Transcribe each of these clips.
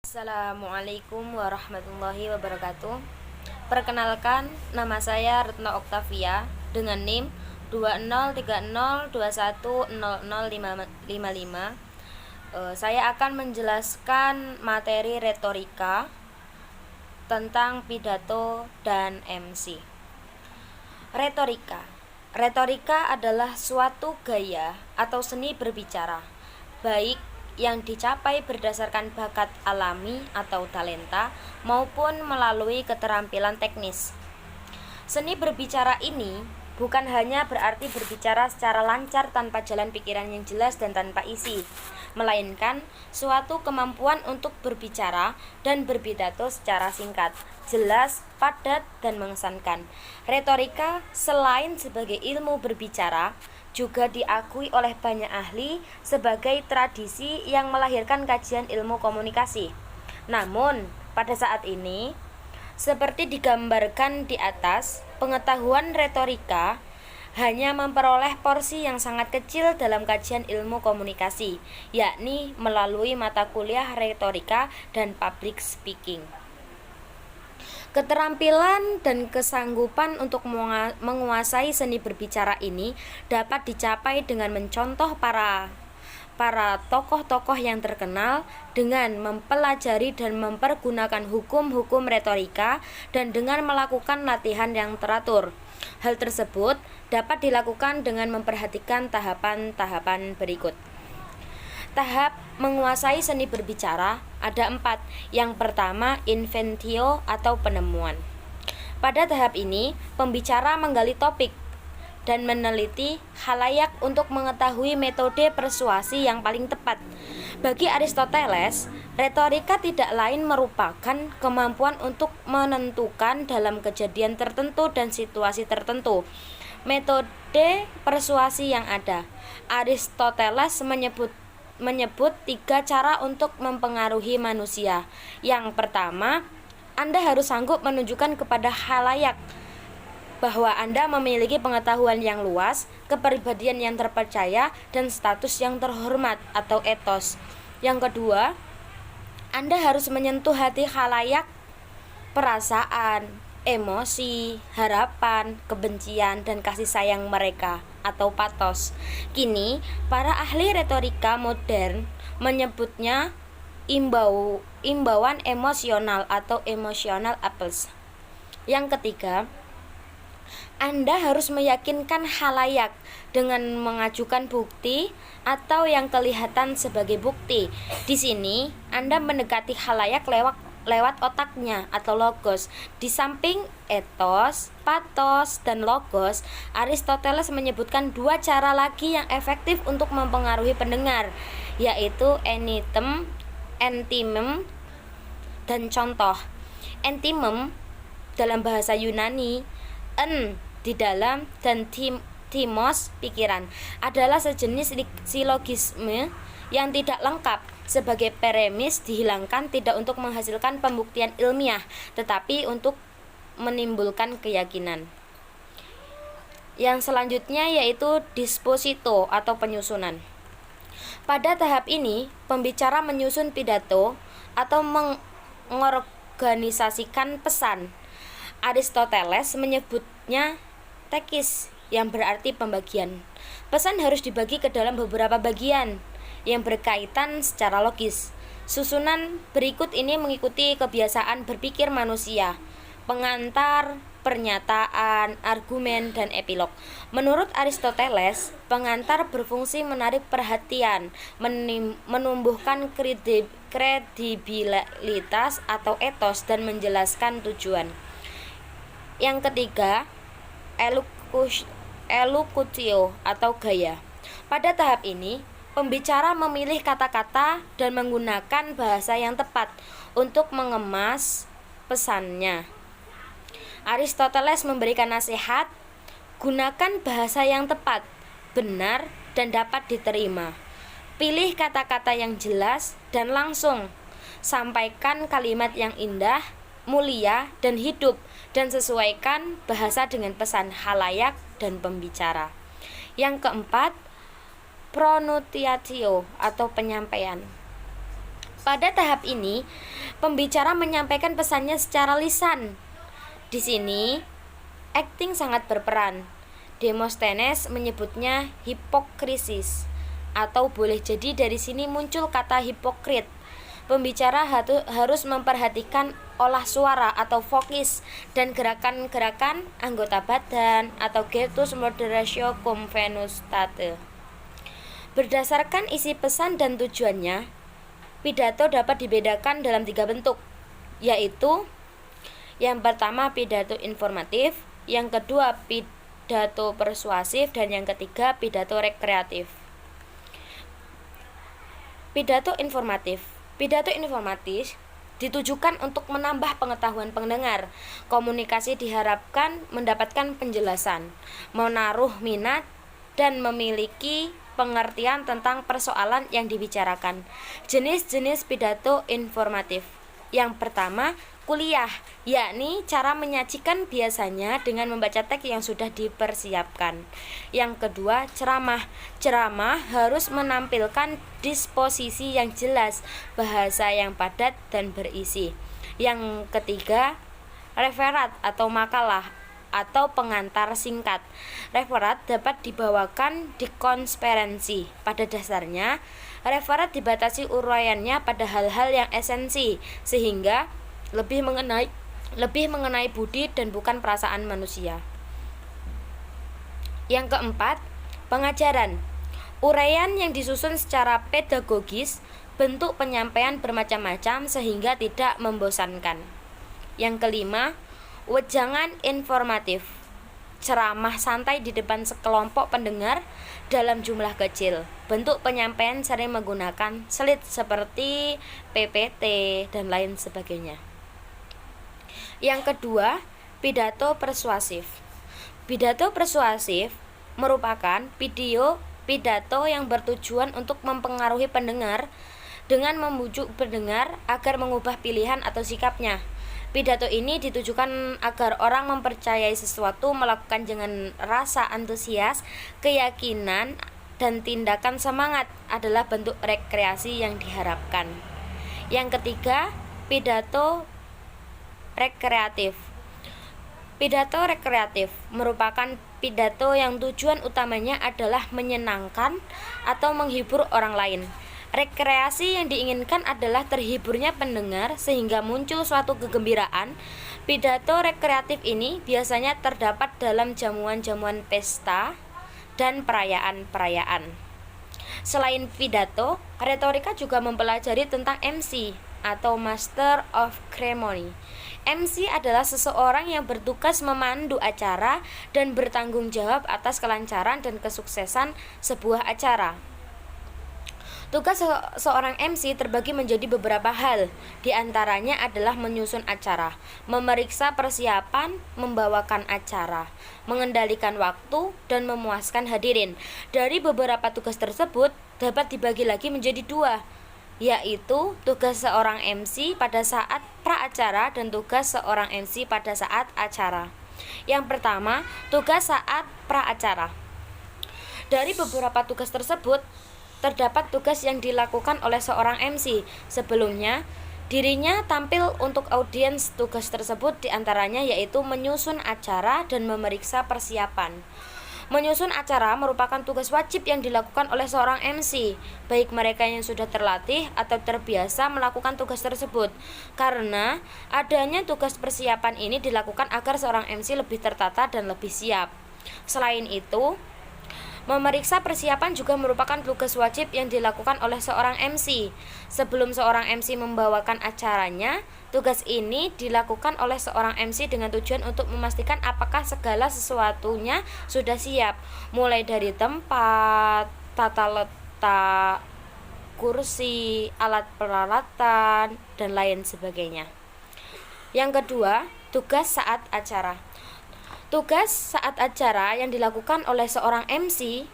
Assalamualaikum warahmatullahi wabarakatuh. Perkenalkan, nama saya Retno Oktavia dengan NIM 2030210055. Saya akan menjelaskan materi retorika tentang pidato dan MC. Retorika adalah suatu gaya atau seni berbicara, baik yang dicapai berdasarkan bakat alami atau talenta maupun melalui keterampilan teknis. Seni berbicara ini bukan hanya berarti berbicara secara lancar tanpa jalan pikiran yang jelas dan tanpa isi, melainkan suatu kemampuan untuk berbicara dan berpidato secara singkat, jelas, padat, dan mengesankan. Retorika selain sebagai ilmu berbicara juga diakui oleh banyak ahli sebagai tradisi yang melahirkan kajian ilmu komunikasi. Namun, pada saat ini, seperti digambarkan di atas, pengetahuan retorika hanya memperoleh porsi yang sangat kecil dalam kajian ilmu komunikasi, yakni melalui mata kuliah retorika dan public speaking. Keterampilan dan kesanggupan untuk menguasai seni berbicara ini dapat dicapai dengan mencontoh para tokoh-tokoh yang terkenal dengan mempelajari dan mempergunakan hukum-hukum retorika dan dengan melakukan latihan yang teratur. Hal tersebut dapat dilakukan dengan memperhatikan tahapan-tahapan berikut. Tahap menguasai seni berbicara ada 4. Yang pertama, inventio atau penemuan. Pada tahap ini, pembicara menggali topik dan meneliti khalayak untuk mengetahui metode persuasi yang paling tepat. Bagi Aristoteles, retorika tidak lain merupakan kemampuan untuk menentukan dalam kejadian tertentu dan situasi tertentu metode persuasi yang ada. Aristoteles menyebut 3 cara untuk mempengaruhi manusia. Yang pertama, Anda harus sanggup menunjukkan kepada khalayak bahwa Anda memiliki pengetahuan yang luas, kepribadian yang terpercaya, dan status yang terhormat atau etos. Yang kedua, Anda harus menyentuh hati khalayak, perasaan, emosi, harapan, kebencian, dan kasih sayang mereka atau patos. Kini, para ahli retorika modern menyebutnya imbauan emosional atau emotional appeals. Yang ketiga, Anda harus meyakinkan khalayak dengan mengajukan bukti atau yang kelihatan sebagai bukti. Di sini, Anda mendekati khalayak lewat otaknya atau logos. Di samping etos, patos, dan logos, Aristoteles menyebutkan 2 cara lagi yang efektif untuk mempengaruhi pendengar, yaitu entimem, dan contoh. Entimem dalam bahasa Yunani, di dalam, dan timos, pikiran, adalah sejenis silogisme yang tidak lengkap. Sebagai premis dihilangkan tidak untuk menghasilkan pembuktian ilmiah, tetapi untuk menimbulkan keyakinan. Yang selanjutnya yaitu disposito atau penyusunan. Pada tahap ini, pembicara menyusun pidato atau mengorganisasikan pesan. Aristoteles menyebutnya tekis, yang berarti pembagian. Pesan harus dibagi ke dalam beberapa bagian yang berkaitan secara logis. Susunan berikut ini mengikuti kebiasaan berpikir manusia: pengantar, pernyataan, argumen, dan epilog. Menurut Aristoteles, pengantar berfungsi menarik perhatian, menumbuhkan kredibilitas atau etos, dan menjelaskan tujuan. Yang ketiga, elocutio atau gaya. Pada tahap ini, pembicara memilih kata-kata dan menggunakan bahasa yang tepat untuk mengemas pesannya. Aristoteles memberikan nasihat: gunakan bahasa yang tepat, benar, dan dapat diterima. Pilih kata-kata yang jelas dan langsung. Sampaikan kalimat yang indah, mulia, dan hidup, dan sesuaikan bahasa dengan pesan khalayak dan pembicara. Yang keempat, pronunciatio atau penyampaian. Pada tahap ini, pembicara menyampaikan pesannya secara lisan. Di sini, acting sangat berperan. Demosthenes menyebutnya hipokrisis, atau boleh jadi dari sini muncul kata hipokrit. Pembicara harus memperhatikan olah suara atau vokis dan gerakan-gerakan anggota badan atau gestus moderatio cum venustate. Berdasarkan isi pesan dan tujuannya, pidato dapat dibedakan dalam 3 bentuk, yaitu yang pertama pidato informatif, yang kedua pidato persuasif, dan yang ketiga pidato rekreatif. Pidato informatif. Pidato informatif ditujukan untuk menambah pengetahuan pendengar. Komunikasi diharapkan mendapatkan penjelasan, menaruh minat, dan memiliki pengertian tentang persoalan yang dibicarakan. Jenis-jenis pidato informatif. Yang pertama, kuliah, yakni cara menyajikan biasanya dengan membaca teks yang sudah dipersiapkan. Yang kedua, ceramah. Ceramah harus menampilkan disposisi yang jelas, bahasa yang padat dan berisi. Yang ketiga, referat atau makalah atau pengantar singkat. Referat dapat dibawakan di konferensi. Pada dasarnya, referat dibatasi uraiannya pada hal-hal yang esensi, sehingga lebih mengenai budi dan bukan perasaan manusia. Yang keempat, pengajaran. Uraian yang disusun secara pedagogis, bentuk penyampaian bermacam-macam sehingga tidak membosankan. Yang kelima, wejangan informatif. Ceramah santai di depan sekelompok pendengar dalam jumlah kecil. Bentuk penyampaian sering menggunakan slide seperti PPT dan lain sebagainya. Yang kedua, pidato persuasif. Pidato persuasif merupakan pidato yang bertujuan untuk mempengaruhi pendengar dengan membujuk pendengar agar mengubah pilihan atau sikapnya. Pidato ini ditujukan agar orang mempercayai sesuatu, melakukan dengan rasa antusias, keyakinan, dan tindakan semangat adalah bentuk rekreasi yang diharapkan. Yang ketiga, pidato rekreatif. Pidato rekreatif merupakan pidato yang tujuan utamanya adalah menyenangkan atau menghibur orang lain. Rekreasi yang diinginkan adalah terhiburnya pendengar sehingga muncul suatu kegembiraan. Pidato rekreatif ini biasanya terdapat dalam jamuan-jamuan pesta dan perayaan-perayaan. Selain pidato, retorika juga mempelajari tentang MC atau Master of Ceremony. MC adalah seseorang yang bertugas memandu acara dan bertanggung jawab atas kelancaran dan kesuksesan sebuah acara. Tugas seorang MC terbagi menjadi beberapa hal. Di antaranya adalah menyusun acara, memeriksa persiapan, membawakan acara, mengendalikan waktu, dan memuaskan hadirin. Dari beberapa tugas tersebut dapat dibagi lagi menjadi 2, yaitu tugas seorang MC pada saat pra-acara dan tugas seorang MC pada saat acara. Yang pertama, tugas saat pra-acara. Dari beberapa tugas tersebut, terdapat tugas yang dilakukan oleh seorang MC. Sebelumnya, dirinya tampil untuk audiens. Tugas tersebut diantaranya yaitu menyusun acara dan memeriksa persiapan. Menyusun acara merupakan tugas wajib yang dilakukan oleh seorang MC, baik mereka yang sudah terlatih atau terbiasa melakukan tugas tersebut. Karena adanya tugas persiapan ini dilakukan agar seorang MC lebih tertata dan lebih siap. Selain itu, memeriksa persiapan juga merupakan tugas wajib yang dilakukan oleh seorang MC. Sebelum seorang MC membawakan acaranya, tugas ini dilakukan oleh seorang MC dengan tujuan untuk memastikan apakah segala sesuatunya sudah siap, mulai dari tempat, tata letak, kursi, alat peralatan, dan lain sebagainya. Yang kedua, tugas saat acara. Tugas saat acara yang dilakukan oleh seorang MC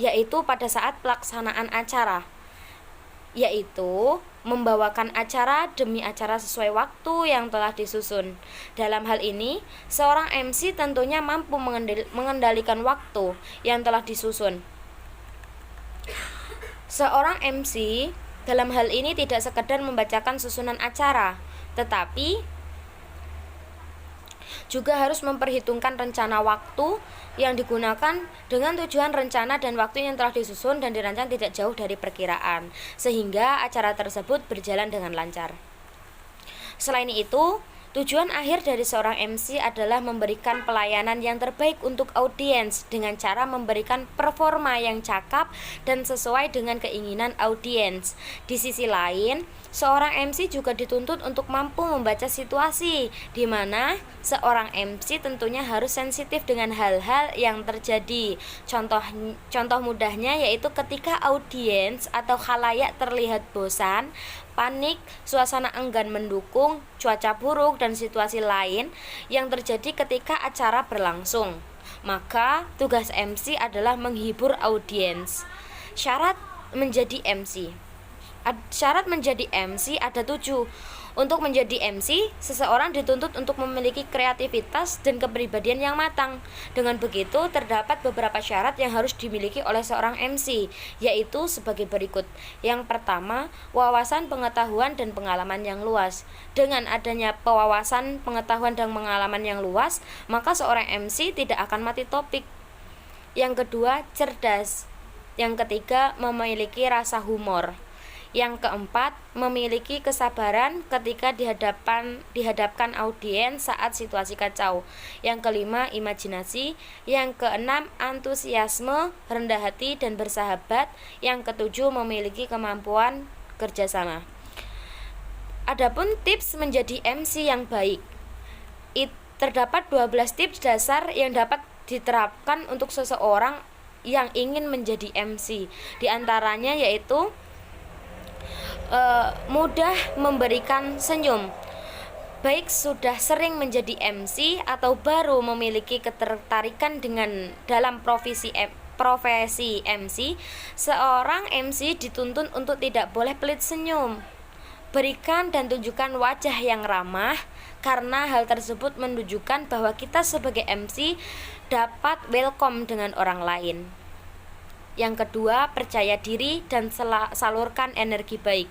yaitu pada saat pelaksanaan acara, yaitu membawakan acara demi acara sesuai waktu yang telah disusun. Dalam hal ini, seorang MC tentunya mampu mengendalikan waktu yang telah disusun. Seorang MC Dalam hal ini tidak sekedar membacakan susunan acara, tetapi juga harus memperhitungkan rencana waktu yang digunakan dengan tujuan rencana dan waktu yang telah disusun dan dirancang tidak jauh dari perkiraan, sehingga acara tersebut berjalan dengan lancar. Selain itu, tujuan akhir dari seorang MC adalah memberikan pelayanan yang terbaik untuk audiens dengan cara memberikan performa yang cakap dan sesuai dengan keinginan audiens. Di sisi lain, seorang MC juga dituntut untuk mampu membaca situasi, di mana seorang MC tentunya harus sensitif dengan hal-hal yang terjadi. Contoh mudahnya yaitu ketika audiens atau khalayak terlihat bosan, panik, suasana enggan mendukung, cuaca buruk, dan situasi lain yang terjadi ketika acara berlangsung. Maka tugas MC adalah menghibur audiens. Syarat menjadi MC. Syarat menjadi MC ada 7. Untuk menjadi MC, seseorang dituntut untuk memiliki kreativitas dan kepribadian yang matang. Dengan begitu, terdapat beberapa syarat yang harus dimiliki oleh seorang MC, yaitu sebagai berikut. Yang pertama, wawasan pengetahuan dan pengalaman yang luas. Dengan adanya wawasan pengetahuan dan pengalaman yang luas, maka seorang MC tidak akan mati topik. Yang kedua, cerdas. Yang ketiga, memiliki rasa humor. Yang keempat, memiliki kesabaran ketika dihadapkan audiens saat situasi kacau. Yang kelima, imajinasi. Yang keenam, antusiasme, rendah hati, dan bersahabat. Yang ketujuh, memiliki kemampuan kerjasama. Adapun tips menjadi MC yang baik. Terdapat 12 tips dasar yang dapat diterapkan untuk seseorang yang ingin menjadi MC. Di antaranya yaitu mudah memberikan senyum. Baik sudah sering menjadi MC atau baru memiliki ketertarikan dalam profesi MC, seorang MC dituntut untuk tidak boleh pelit senyum. Berikan dan tunjukkan wajah yang ramah, karena hal tersebut menunjukkan bahwa kita sebagai MC dapat welcome dengan orang lain. Yang kedua, percaya diri dan salurkan energi baik.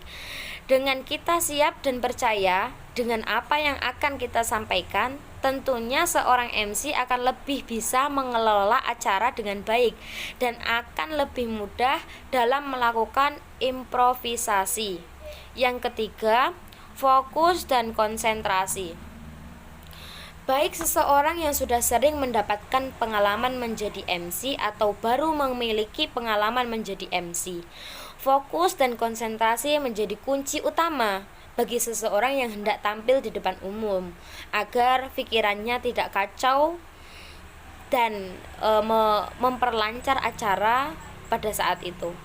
Dengan kita siap dan percaya dengan apa yang akan kita sampaikan, tentunya seorang MC akan lebih bisa mengelola acara dengan baik dan akan lebih mudah dalam melakukan improvisasi. Yang ketiga, fokus dan konsentrasi. Baik seseorang yang sudah sering mendapatkan pengalaman menjadi MC atau baru memiliki pengalaman menjadi MC, fokus dan konsentrasi menjadi kunci utama bagi seseorang yang hendak tampil di depan umum, agar pikirannya tidak kacau dan memperlancar acara pada saat itu.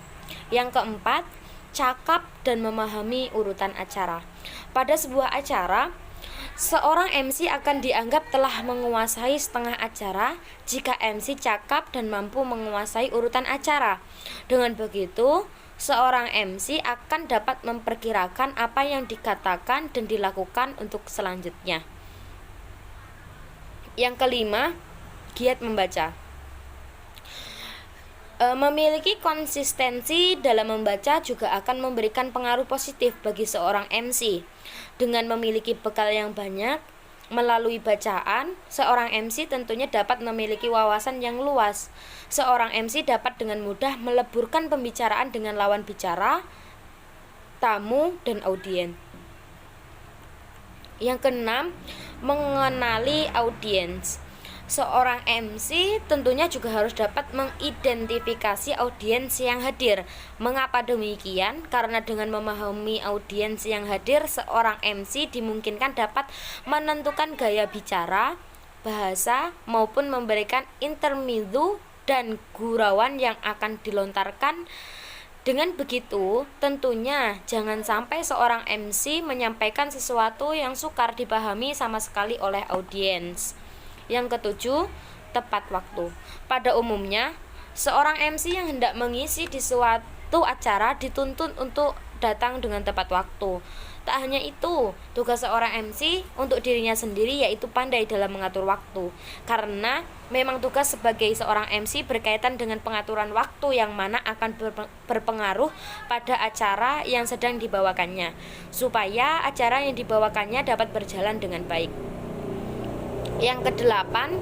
Yang keempat, cakap dan memahami urutan acara. Pada sebuah acara, seorang MC akan dianggap telah menguasai setengah acara jika MC cakap dan mampu menguasai urutan acara. Dengan begitu, seorang MC akan dapat memperkirakan apa yang dikatakan dan dilakukan untuk selanjutnya. Yang kelima, giat membaca. Memiliki konsistensi dalam membaca juga akan memberikan pengaruh positif bagi seorang MC. Dengan memiliki bekal yang banyak melalui bacaan, seorang MC tentunya dapat memiliki wawasan yang luas. Seorang MC dapat dengan mudah meleburkan pembicaraan dengan lawan bicara, tamu, dan audiens. Yang keenam, mengenali audiens. Seorang MC tentunya juga harus dapat mengidentifikasi audiens yang hadir. Mengapa demikian? Karena dengan memahami audiens yang hadir, seorang MC dimungkinkan dapat menentukan gaya bicara, bahasa, maupun memberikan intermezzo dan gurauan yang akan dilontarkan. Dengan begitu, tentunya jangan sampai seorang MC menyampaikan sesuatu yang sukar dipahami sama sekali oleh audiens. Yang ketujuh, tepat waktu. Pada umumnya, seorang MC yang hendak mengisi di suatu acara dituntut untuk datang dengan tepat waktu. Tak hanya itu, tugas seorang MC untuk dirinya sendiri yaitu pandai dalam mengatur waktu. Karena memang tugas sebagai seorang MC berkaitan dengan pengaturan waktu yang mana akan berpengaruh pada acara yang sedang dibawakannya, supaya acara yang dibawakannya dapat berjalan dengan baik. Yang kedelapan,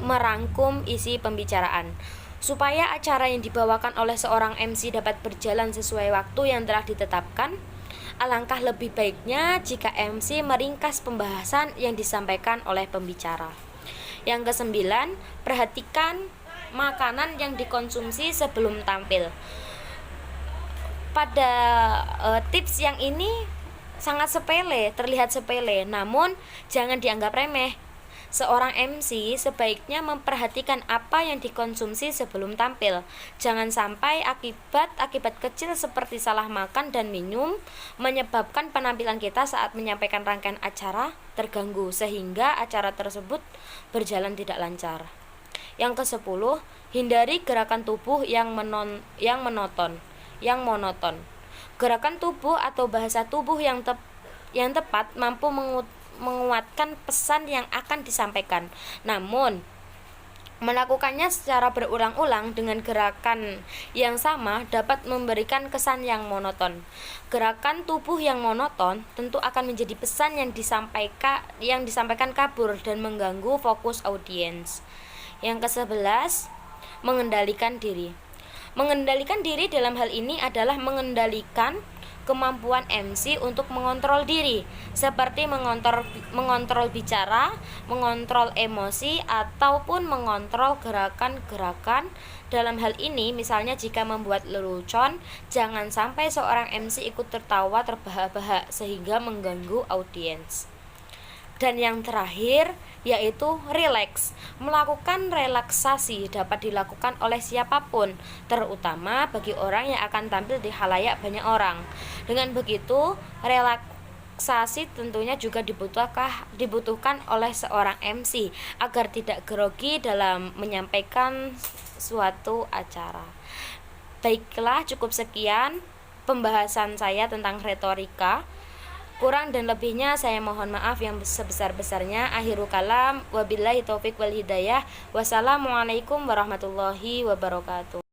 merangkum isi pembicaraan. Supaya acara yang dibawakan oleh seorang MC dapat berjalan sesuai waktu yang telah ditetapkan, alangkah lebih baiknya jika MC meringkas pembahasan yang disampaikan oleh pembicara. Yang kesembilan, perhatikan makanan yang dikonsumsi sebelum tampil. Pada tips yang ini sangat sepele, terlihat sepele, namun jangan dianggap remeh. Seorang MC sebaiknya memperhatikan apa yang dikonsumsi sebelum tampil. Jangan sampai akibat kecil seperti salah makan dan minum menyebabkan penampilan kita saat menyampaikan rangkaian acara terganggu sehingga acara tersebut berjalan tidak lancar. Yang ke-10, hindari gerakan tubuh yang monoton. Gerakan tubuh atau bahasa tubuh yang tepat mampu menguatkan pesan yang akan disampaikan. Namun, melakukannya secara berulang-ulang dengan gerakan yang sama dapat memberikan kesan yang monoton. Gerakan tubuh yang monoton tentu akan menjadi pesan yang disampaikan kabur dan mengganggu fokus audiens. Yang ke-11, mengendalikan diri. Mengendalikan diri dalam hal ini adalah mengendalikan kemampuan MC untuk mengontrol diri, seperti mengontrol bicara, mengontrol emosi, ataupun mengontrol gerakan-gerakan. Dalam hal ini, misalnya jika membuat lelucon, jangan sampai seorang MC ikut tertawa terbahak-bahak sehingga mengganggu audiens. Dan yang terakhir yaitu rileks. Melakukan relaksasi dapat dilakukan oleh siapapun, terutama bagi orang yang akan tampil di khalayak banyak orang. Dengan begitu, relaksasi tentunya juga dibutuhkan oleh seorang MC agar tidak grogi dalam menyampaikan suatu acara. Baiklah, cukup sekian pembahasan saya tentang retorika. Kurang dan lebihnya saya mohon maaf yang sebesar-besarnya. Akhirul kalam, wabillahi taufik wal hidayah. Wassalamualaikum warahmatullahi wabarakatuh.